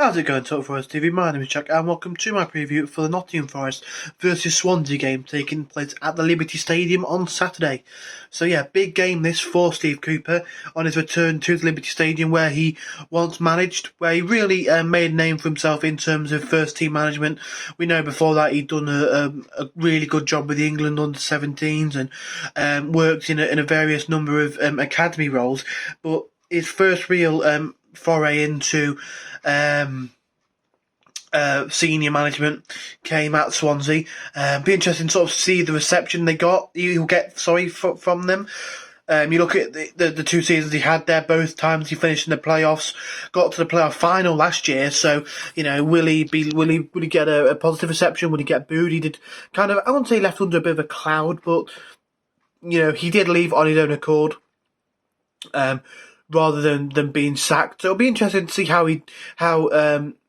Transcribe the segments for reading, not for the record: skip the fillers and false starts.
How's it going, Top Forest TV? My name is Jack, and welcome to my preview for the Nottingham Forest versus Swansea game taking place at the Liberty Stadium on Saturday. So yeah, big game this for Steve Cooper on his return to the Liberty Stadium, where he once managed, where he really made a name for himself in terms of first team management. We know before that he'd done a really good job with the England under-17s and worked in a various number of academy roles, but his first real foray into senior management came at Swansea. Be interesting to sort of see the reception you'll get from them. You look at the two seasons he had there, both times he finished in the playoffs, got to the playoff final last year. So, will he get a positive reception? Will he get booed? He did kind of, I wouldn't say he left under a bit of a cloud, but, he did leave on his own accord. Rather than being sacked. So it'll be interesting to see how he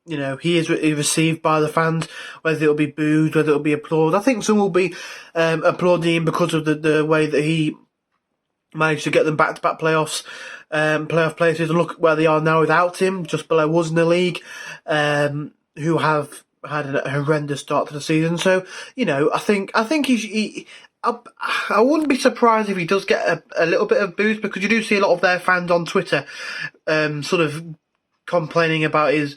is received by the fans, whether it'll be booed, whether it'll be applauded. I think some will be applauding him because of the way that he managed to get them back-to-back playoff places, and look at where they are now without him, just below us in the league, who have had a horrendous start to the season. So, I think I wouldn't be surprised if he does get a little bit of boost, because you do see a lot of their fans on Twitter sort of complaining about his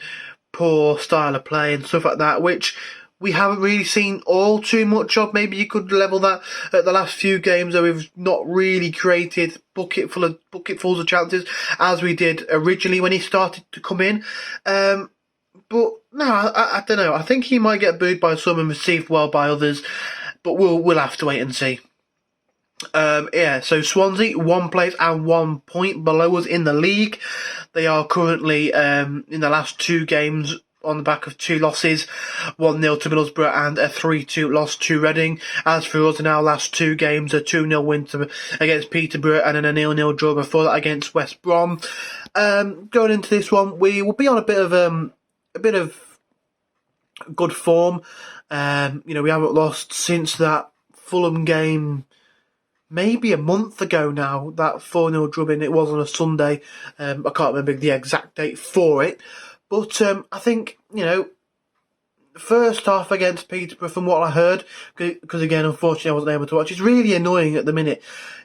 poor style of play and stuff like that, which we haven't really seen all too much of. Maybe you could level that at the last few games where we've not really created bucketfuls of chances as we did originally when he started to come in. But no, I don't know. I think he might get booed by some and received well by others. But we'll have to wait and see. So Swansea, 1 place and 1 point below us in the league. They are currently in the last 2 games on the back of 2 losses, 1-0 to Middlesbrough and a 3-2 loss to Reading. As for us, in our last 2 games, a 2-0 win against Peterborough and then a 0-0 draw before that against West Brom. Going into this one, we will be on a bit of good form. We haven't lost since that Fulham game, maybe a month ago now, that 4-0 drubbing. It was on a Sunday. I can't remember the exact date for it. But I think, first half against Peterborough, from what I heard, because again, unfortunately I wasn't able to watch, it's really annoying at the minute.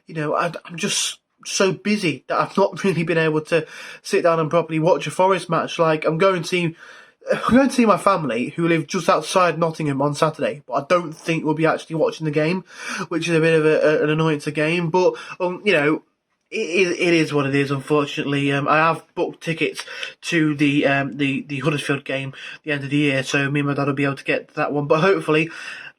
I'm just so busy that I've not really been able to sit down and properly watch a Forest match. Like, I'm going to see my family, who live just outside Nottingham, on Saturday, but I don't think we'll be actually watching the game, which is a bit of an annoyance game. But it is what it is. Unfortunately, I have booked tickets to the Huddersfield game at the end of the year, so me and my dad will be able to get to that one. But hopefully,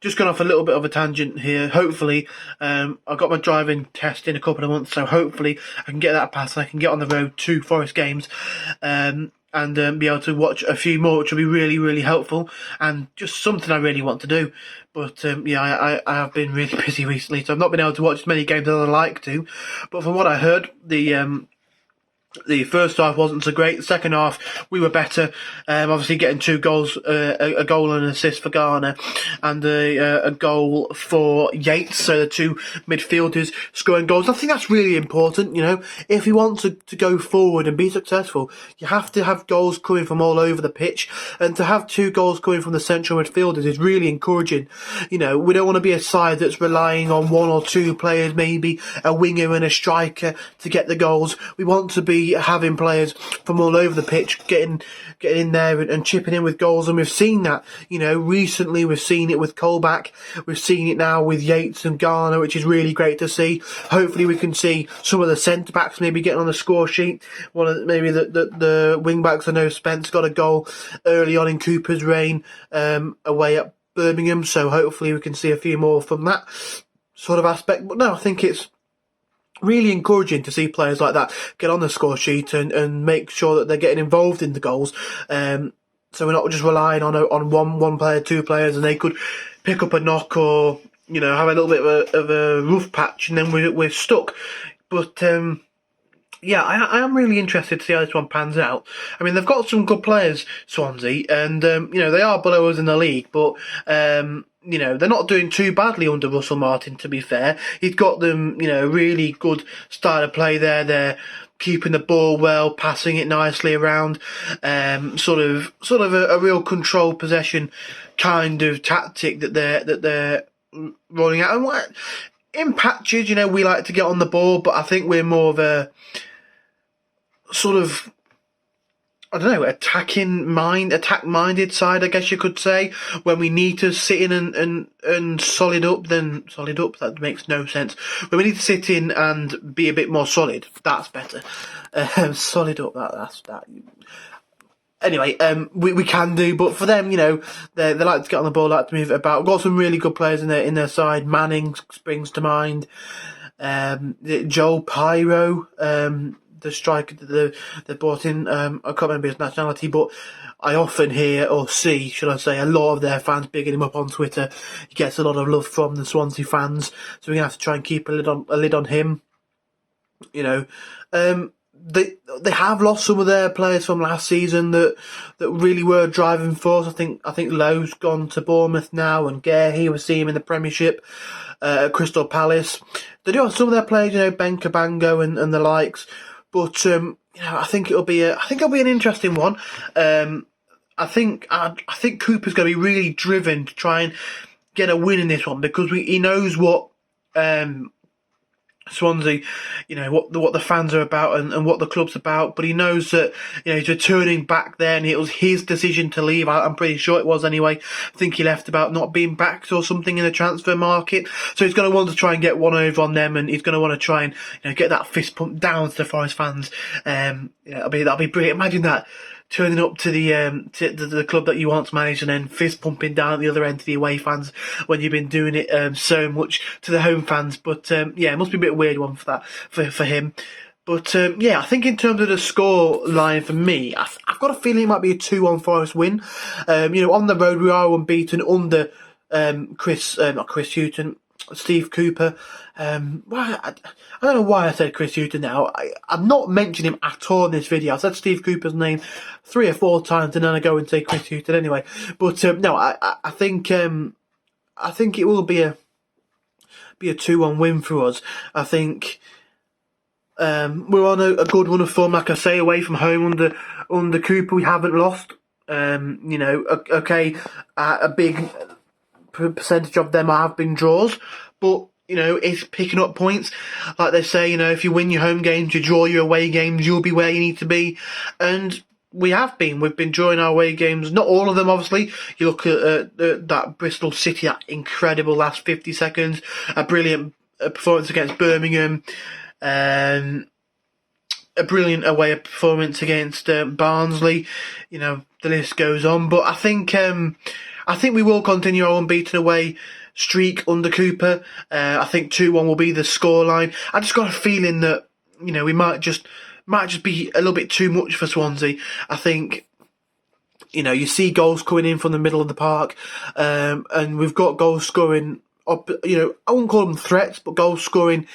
just going off a little bit of a tangent here, hopefully, I've got my driving test in a couple of months, so hopefully I can get that passed and I can get on the road to Forest games. And be able to watch a few more, which will be really, really helpful, and just something I really want to do. But I have been really busy recently, so I've not been able to watch as many games as I'd like to. But from what I heard, the first half wasn't so great. The second half, we were better. Obviously, getting 2 goals, a goal and an assist for Garner, and a goal for Yates. So the 2 midfielders scoring goals. I think that's really important. If you want to go forward and be successful, you have to have goals coming from all over the pitch, and to have 2 goals coming from the central midfielders is really encouraging. We don't want to be a side that's relying on 1 or 2 players, maybe a winger and a striker, to get the goals. We want to be having players from all over the pitch getting in there and chipping in with goals, and we've seen that. Recently we've seen it with Colback, we've seen it now with Yates and Garner, which is really great to see. Hopefully we can see some of the centre backs maybe getting on the score sheet. Maybe the wing backs. I know Spence got a goal early on in Cooper's reign away at Birmingham, so hopefully we can see a few more from that sort of aspect. But no, I think it's really encouraging to see players like that get on the score sheet and make sure that they're getting involved in the goals. So we're not just relying on one player, 2 players, and they could pick up a knock or have a little bit of a rough patch, and then we're stuck. But I am really interested to see how this one pans out. I mean, they've got some good players, Swansea, and they are below us in the league, but they're not doing too badly under Russell Martin, to be fair. He's got them, really good style of play there. They're keeping the ball well, passing it nicely around, sort of a real control possession kind of tactic that they're rolling out. And in patches, we like to get on the ball, but I think we're more of a sort of, I don't know, attack-minded side, I guess you could say. When we need to sit in and solid up, that makes no sense. When we need to sit in and be a bit more solid, that's better. Solid up, that's that. Anyway, we can do, but for them, they like to get on the ball, like to move it about. We've got some really good players in their side. Manning springs to mind. Joel Pyro, the striker that they brought in, I can't remember his nationality, but I often hear, or see, should I say, a lot of their fans bigging him up on Twitter. He gets a lot of love from the Swansea fans, so we're gonna have to try and keep a lid on him. They have lost some of their players from last season that really were driving force. I think Lowe's gone to Bournemouth now, and Gahey, we see him in the Premiership at Crystal Palace. They do have some of their players, Ben Cabango and the likes. But I think it'll be an interesting one. I think Cooper's going to be really driven to try and get a win in this one, because he knows what Swansea, what the fans are about and what the club's about, but he knows that he's returning back there, and it was his decision to leave. I'm pretty sure it was anyway. I think he left about not being backed or something in the transfer market, so he's going to want to try and get one over on them, and he's going to want to try and get that fist pump down to the Forest fans. That'll be brilliant. Imagine that, turning up to the club that you want to manage, and then fist pumping down at the other end to the away fans when you've been doing it so much to the home fans. But it must be a bit weird one for him. But I think in terms of the score line for me, I've got a feeling it might be a 2-1 Forest win. On the road we are unbeaten under not Chris Hughton, Steve Cooper. I don't know why I said Chris Hughton now. I'm not mentioning him at all in this video. I said Steve Cooper's name 3 or 4 times, and then I go and say Chris Hughton anyway. But no, I think it will be a 2-1 win for us. I think we're on a good run of form, like I say, away from home under Cooper. We haven't lost. Okay, a big percentage of them have been draws, but it's picking up points. Like they say, if you win your home games, you draw your away games, you'll be where you need to be. And we have been. We've been drawing our away games. Not all of them, obviously. You look at that Bristol City, that incredible last 50 seconds, a brilliant performance against Birmingham, a brilliant away performance against Barnsley. The list goes on. But I think we will continue our unbeaten away streak under Cooper. I think 2-1 will be the scoreline. I just got a feeling that we might just be a little bit too much for Swansea. I think you see goals coming in from the middle of the park, and we've got goals scoring. I wouldn't call them threats, but goal scoring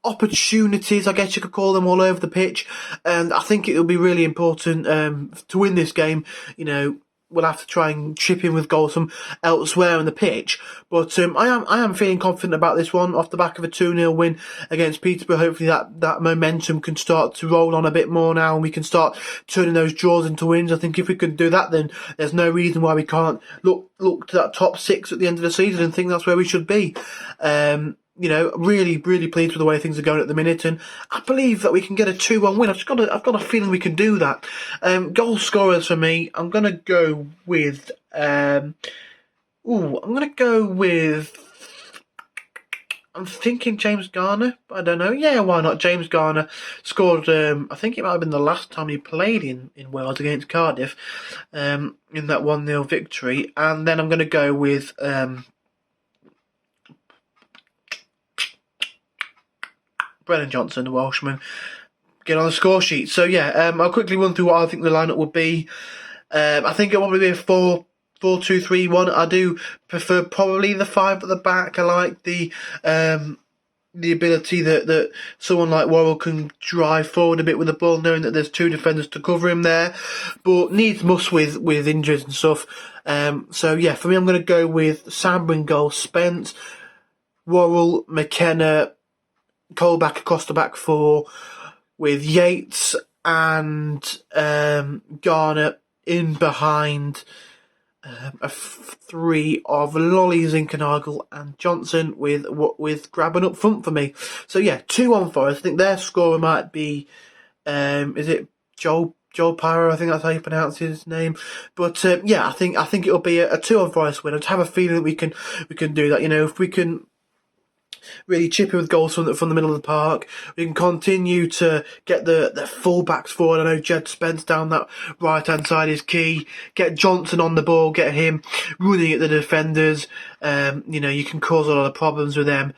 opportunities, I guess you could call them, all over the pitch. And I think it will be really important to win this game. We'll have to try and chip in with goals from elsewhere on the pitch. But I am feeling confident about this one off the back of a 2-0 win against Peterborough. Hopefully that momentum can start to roll on a bit more now, and we can start turning those draws into wins. I think if we can do that, then there's no reason why we can't look to that top 6 at the end of the season and think that's where we should be. Really, really pleased with the way things are going at the minute, and I believe that we can get a 2-1 win. I've got a feeling we can do that. Goal scorers for me, I'm gonna go with I'm thinking James Garner, but I don't know. Yeah, why not? James Garner scored, I think it might have been the last time he played in Wales against Cardiff, in that 1-0 victory. And then I'm going to go with Brennan Johnson, the Welshman, get on the score sheet. So yeah, I'll quickly run through what I think the lineup would be. I think it will be a 4-2-3-1. I do prefer probably the 5 at the back. I like the the ability that someone like Worrell can drive forward a bit with the ball, knowing that there's two defenders to cover him there, but needs must with injuries and stuff. So yeah, for me, I'm going to go with Samba in goal, Spence, Worrell, McKenna, Colback across the back four, with Yates and Garner in behind. A three of Lolly, Zinkernagel and Johnson with Graben up front for me. So yeah, 2-1 Forest. I think their scorer might be, is it Joel Pyro? I think that's how you pronounce his name. But yeah, I think it'll be a 2-1 Forest win. I just have a feeling that we can do that. You know, if we can really chip in with goals from the middle of the park. We can continue to get the full-backs forward. I know Jed Spence down that right-hand side is key. Get Johnson on the ball, get him running at the defenders. You know, you can cause a lot of problems with them.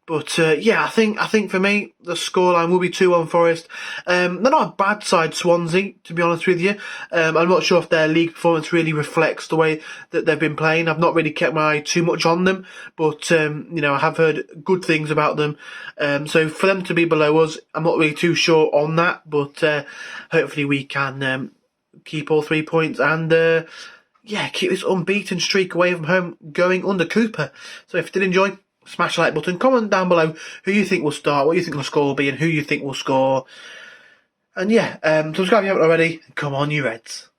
But yeah, I think for me, the scoreline will be 2-1 Forest. They're not a bad side, Swansea, to be honest with you. I'm not sure if their league performance really reflects the way that they've been playing. I've not really kept my eye too much on them, but you know, I have heard good things about them. So for them to be below us, I'm not really too sure on that, but hopefully we can keep all 3 points and yeah, keep this unbeaten streak away from home going under Cooper. So if you did enjoy, smash the like button, comment down below who you think will start, what you think the score will be, and who you think will score. And yeah, subscribe if you haven't already. Come on, you Reds.